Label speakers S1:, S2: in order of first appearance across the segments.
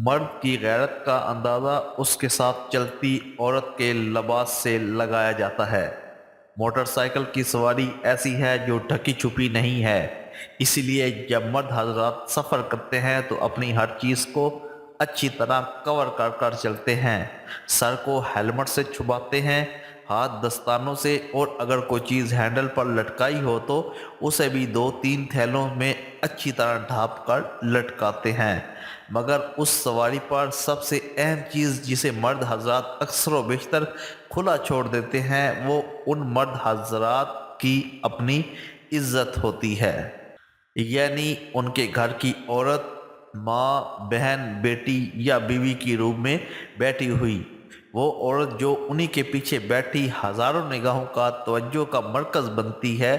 S1: مرد کی غیرت کا اندازہ اس کے ساتھ چلتی عورت کے لباس سے لگایا جاتا ہے۔ موٹر سائیکل کی سواری ایسی ہے جو ڈھکی چھپی نہیں ہے، اسی لیے جب مرد حضرات سفر کرتے ہیں تو اپنی ہر چیز کو اچھی طرح کور کر کر چلتے ہیں۔ سر کو ہیلمٹ سے چھپاتے ہیں، ہاتھ دستانوں سے، اور اگر کوئی چیز ہینڈل پر لٹکائی ہو تو اسے بھی 2-3 تھیلوں میں اچھی طرح ڈھانپ کر لٹکاتے ہیں۔ مگر اس سواری پر سب سے اہم چیز جسے مرد حضرات اکثر و بیشتر کھلا چھوڑ دیتے ہیں وہ ان مرد حضرات کی اپنی عزت ہوتی ہے، یعنی ان کے گھر کی عورت، ماں، بہن، بیٹی یا بیوی کی روپ میں بیٹھی ہوئی وہ عورت جو انہی کے پیچھے بیٹھی ہزاروں نگاہوں کا توجہ کا مرکز بنتی ہے۔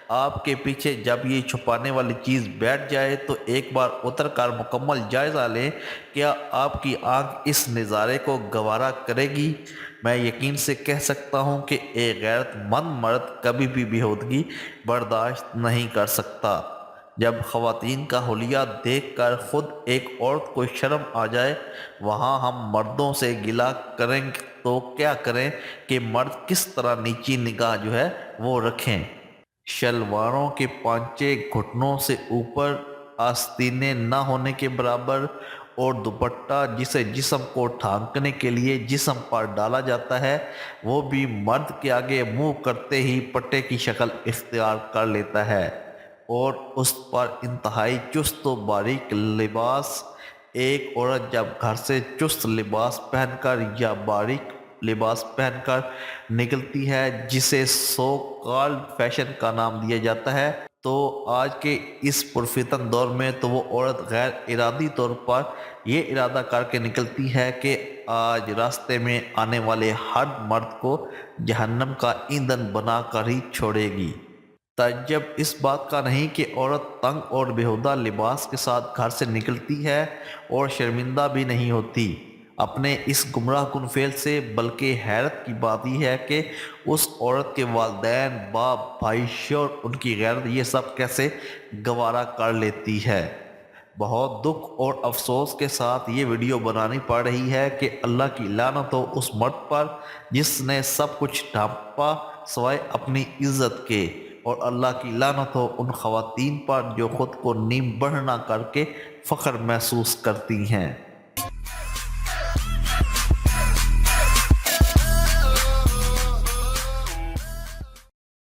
S1: آپ کے پیچھے جب یہ چھپانے والی چیز بیٹھ جائے تو ایک بار اتر کر مکمل جائزہ لیں، کیا آپ کی آنکھ اس نظارے کو گوارا کرے گی؟ میں یقین سے کہہ سکتا ہوں کہ ایک غیرت مند مرد کبھی بھی بیہودگی برداشت نہیں کر سکتا۔ جب خواتین کا حلیہ دیکھ کر خود ایک عورت کو شرم آ جائے، وہاں ہم مردوں سے گلہ کریں تو کیا کریں کہ مرد کس طرح نیچی نگاہ وہ رکھیں۔ شلواروں کے پانچے گھٹنوں سے اوپر، آستینے نہ ہونے کے برابر، اور دوپٹہ جسے جسم کو ڈھانکنے کے لیے جسم پر ڈالا جاتا ہے وہ بھی مرد کے آگے منہ کرتے ہی پٹے کی شکل اختیار کر لیتا ہے، اور اس پر انتہائی چست و باریک لباس۔ ایک عورت جب گھر سے چست لباس پہن کر یا باریک لباس پہن کر نکلتی ہے جسے سو کالڈ فیشن کا نام دیا جاتا ہے، تو آج کے اس پرفتن دور میں تو وہ عورت غیر ارادی طور پر یہ ارادہ کر کے نکلتی ہے کہ آج راستے میں آنے والے ہر مرد کو جہنم کا ایندھن بنا کر ہی چھوڑے گی۔ تعجب اس بات کا نہیں کہ عورت تنگ اور بیہودہ لباس کے ساتھ گھر سے نکلتی ہے اور شرمندہ بھی نہیں ہوتی اپنے اس گمراہ کن فعل سے، بلکہ حیرت کی بات یہ ہے کہ اس عورت کے والدین، باپ، بھائی، شوہر، ان کی غیرت یہ سب کیسے گوارا کر لیتی ہے۔ بہت دکھ اور افسوس کے ساتھ یہ ویڈیو بنانی پڑ رہی ہے کہ اللہ کی لعنت ہو اس مرد پر جس نے سب کچھ ڈھانپا سوائے اپنی عزت کے، اور اللہ کی لعنت ہو ان خواتین پر جو خود کو نیم بڑھ نہ کر کے فخر محسوس کرتی ہیں۔